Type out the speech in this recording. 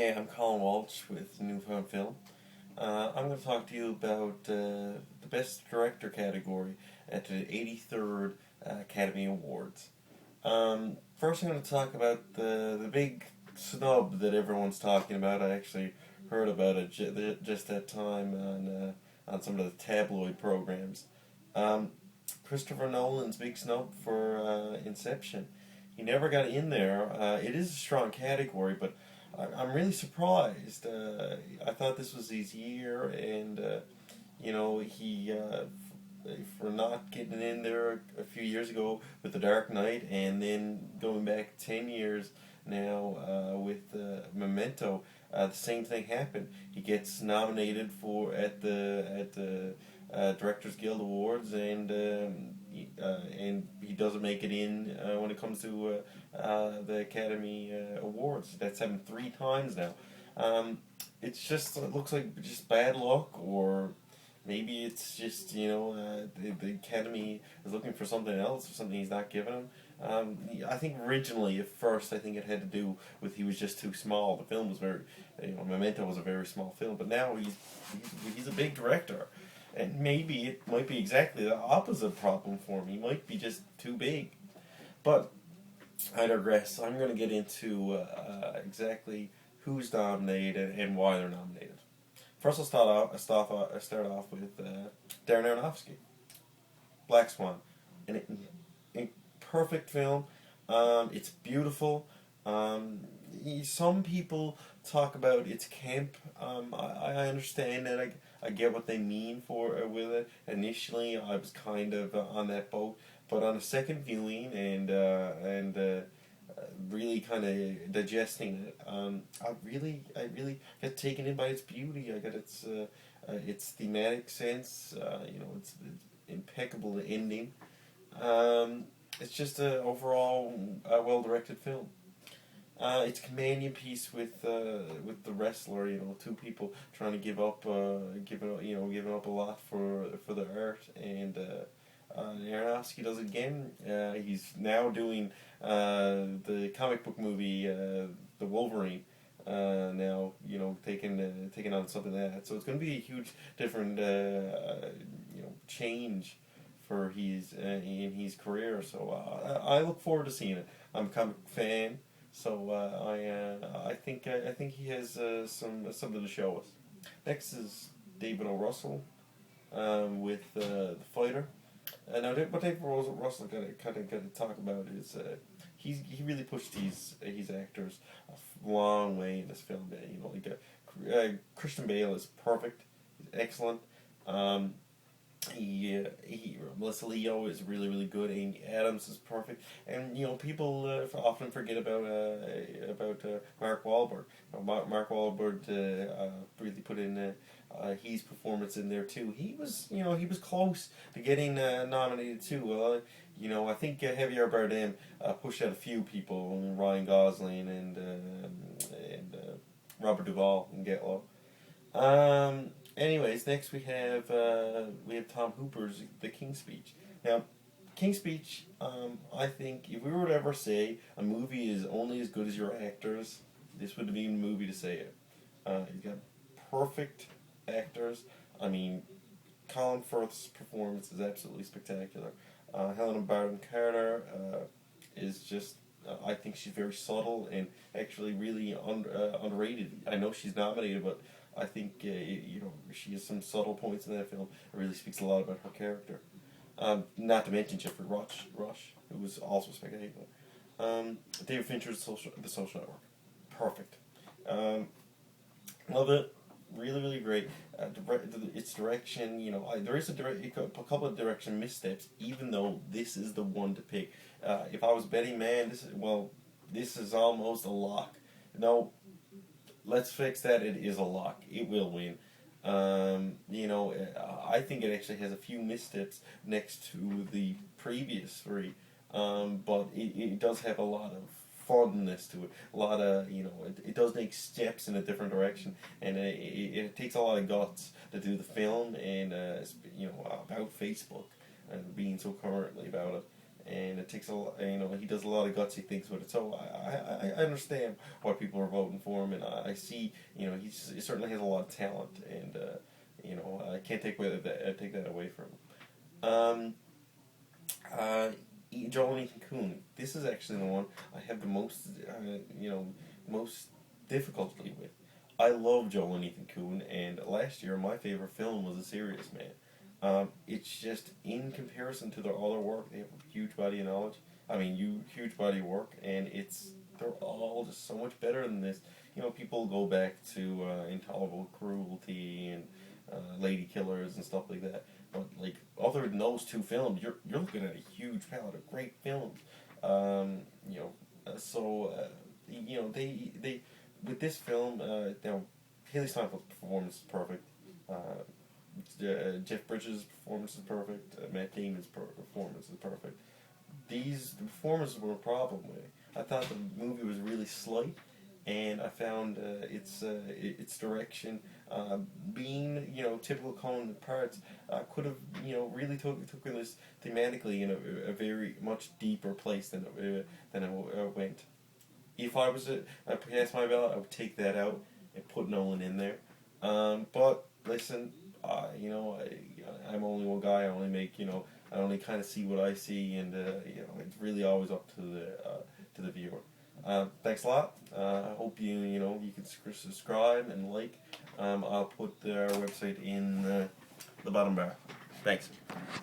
Hey, I'm Colin Walsh with Newfound Film. I'm going to talk to you about the Best Director category at the 83rd Academy Awards. First, I'm going to talk about the big snub that everyone's talking about. I actually heard about it just that time on some of the tabloid programs. Um, Christopher Nolan's big snub for Inception. He never got in there. It is a strong category, but I'm really surprised. I thought this was his year, and he for not getting in there a few years ago with The Dark Knight, and then going back 10 years now with Memento. The same thing happened. He gets nominated for at the Directors Guild Awards, and he doesn't make it in when it comes to the Academy Awards. That's happened 3 times now. It looks like just bad luck, or maybe it's just the Academy is looking for something else, or something he's not giving him. I think originally, at first, I think it had to do with he was just too small. The film was Memento was a very small film, but now he's a big director. And maybe it might be exactly the opposite problem for him. He might be just too big. But I digress. I'm going to get into exactly who's nominated and why they're nominated. First, I'll start off with Darren Aronofsky, Black Swan, a perfect film. It's beautiful. Some people talk about its camp. I understand that. I get what they mean with it. Initially, I was kind of on that boat, but on a second viewing and really kind of digesting it, I really got taken in by its beauty. I got its thematic sense. It's impeccable ending. It's just an overall well directed film. It's a companion piece with the wrestler. Two people trying to giving up a lot for the art, and Aronofsky does it again. He's now doing the comic book movie, The Wolverine. Now taking on something like that. So it's going to be a huge different change for in his career. So I look forward to seeing it. I'm a comic fan. So I think he has something to show us. Next is David O. Russell with The Fighter. Now what David O. Russell got to talk about is he really pushed his actors a long way in this film. Christian Bale is perfect. He's excellent. Melissa Leo is really, really good. Amy Adams is perfect, and people often forget about Mark Wahlberg. Mark Wahlberg really put in his performance in there too. He was close to getting nominated too. I think Javier Bardem pushed out a few people, Ryan Gosling and Robert Duvall and Get Low. Anyways, next we have Tom Hooper's The King's Speech. Now, King's Speech, I think if we were to ever say a movie is only as good as your actors, this would be a movie to say it. You've got perfect actors. I mean, Colin Firth's performance is absolutely spectacular. Helena Bonham Carter is just. I think she's very subtle and actually really underrated. I know she's nominated, but I think she has some subtle points in that film. It really speaks a lot about her character. Not to mention Jeffrey Rush, who was also spectacular. David Fincher's The Social Network, perfect. Love it, really, really great. Its direction, there is a couple of direction missteps. Even though this is the one to pick. If I was betting man, this is almost a lock. No. Let's fix that. It is a lock. It will win. I think it actually has a few missteps next to the previous 3, but it does have a lot of funness to it. A lot of it does make steps in a different direction, and it takes a lot of guts to do the film and about Facebook and being so currently about it. and it takes a lot, he does a lot of gutsy things with it. So I understand why people are voting for him, and I see, he certainly has a lot of talent, and I can't take that away from him. Joel and Ethan Coen. This is actually the one I have the most, most difficulty with. I love Joel and Ethan Coen, and last year my favorite film was A Serious Man. It's just in comparison to their other work, they have a huge body of knowledge. Huge body of work, and they're all just so much better than this. People go back to Intolerable Cruelty and Lady Killers and stuff like that. But like other than those two films, you're looking at a huge palette of great films. They with this film, Haley Steinfeld's performance is perfect. Jeff Bridges' performance is perfect. Matt Damon's performance is perfect. The performances were a problem with it. I thought the movie was really slight, and I found its direction being typical Coen parts could have really took this thematically in a very much deeper place than it went. If I was to pass my ballot, I would take that out and put Nolan in there. But listen, I'm only one guy. I only make I only kind of see what I see, and it's really always up to the viewer. Thanks a lot. I hope you can subscribe and like. I'll put our website in the bottom bar. Thanks.